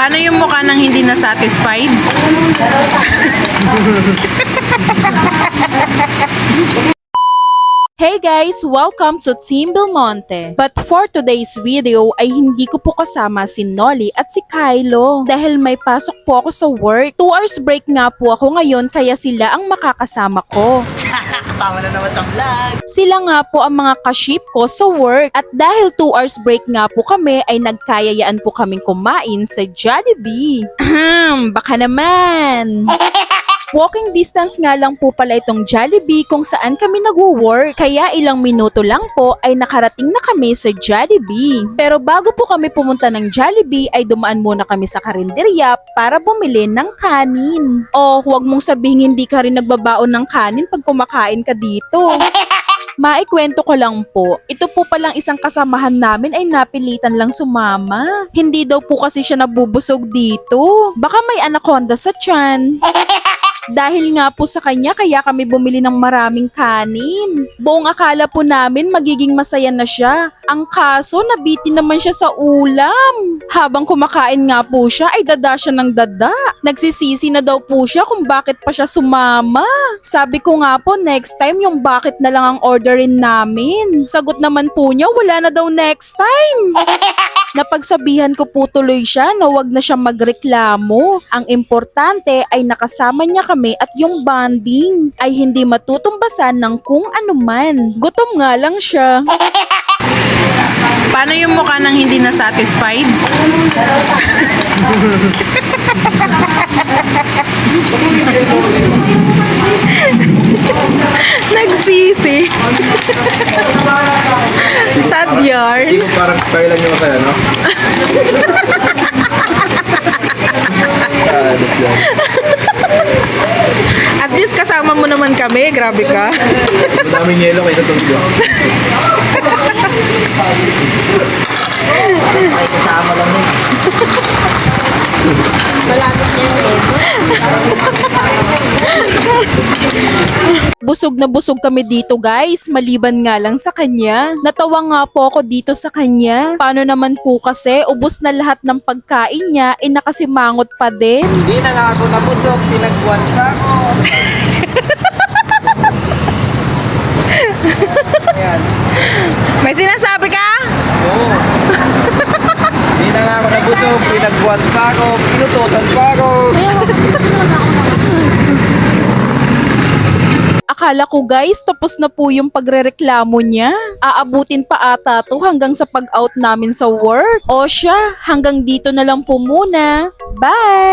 Paano yung mukha ng hindi na satisfied? Hey guys! Welcome to Team Belmonte. But for today's video ay hindi ko po kasama si Nolly at si Kylo dahil may pasok po ako sa work. 2 hours break nga po ako ngayon kaya sila ang makakasama ko. Kasama na naman sa vlog. Sila nga po ang mga ka-ship ko sa work at dahil 2 hours break nga po kami ay nagkayayaan po kaming kumain sa Jollibee. Baka naman! Walking distance nga lang po pala itong Jollibee kung saan kami nagwo-work. Kaya ilang minuto lang po ay nakarating na kami sa Jollibee. Pero bago po kami pumunta ng Jollibee ay dumaan muna kami sa karinderya para bumili ng kanin. Oh, huwag mong sabihin hindi ka rin nagbabaon ng kanin pag kumakain ka dito. Maikwento ko lang po, ito po palang isang kasamahan namin ay napilitan lang sumama. Hindi daw po kasi siya nabubusog dito. Baka may anaconda sa tiyan. Dahil nga po sa kanya kaya kami bumili ng maraming kanin. Buong akala po namin magiging masaya na siya. Ang kaso nabitin naman siya sa ulam. Habang kumakain nga po siya ay dada siya ng dada. Nagsisisi na daw po siya kung bakit pa siya sumama. Sabi ko nga po next time yung bakit na lang ang orderin namin. Sagot naman po niya wala na daw next time. Napagsabihan ko po tuloy siya na wag na siya magreklamo. Ang importante ay nakasama niya kami at yung bonding ay hindi matutumbasan ng kung anuman. Gutom nga lang siya. Paano yung mukha ng hindi na satisfied? Nagsisi. Sad yarn. Hindi mo parang kayo lang yung masaya, no? At least kasama mo naman kami. Grabe ka. Madaming yelo kayo itong vlog. Ay, kasama lang yun. Malapit na yung labor. Busog na busog kami dito guys, maliban nga lang sa kanya. Natawa nga po ako dito sa kanya. Paano naman po kasi, ubos na lahat ng pagkain niya, nakasimangot pa din. Hindi na nga ako nabusog, pinagbuwan sa ako. Ayan. May sinasabi ka? Oo. Hindi na nga ako nabusog, pinagbuwan pa ako, pinututan pa ako. Akala ko guys, tapos na po yung pagrereklamo niya. Aabutin pa ata to hanggang sa pag-out namin sa work. O siya, hanggang dito na lang po muna. Bye!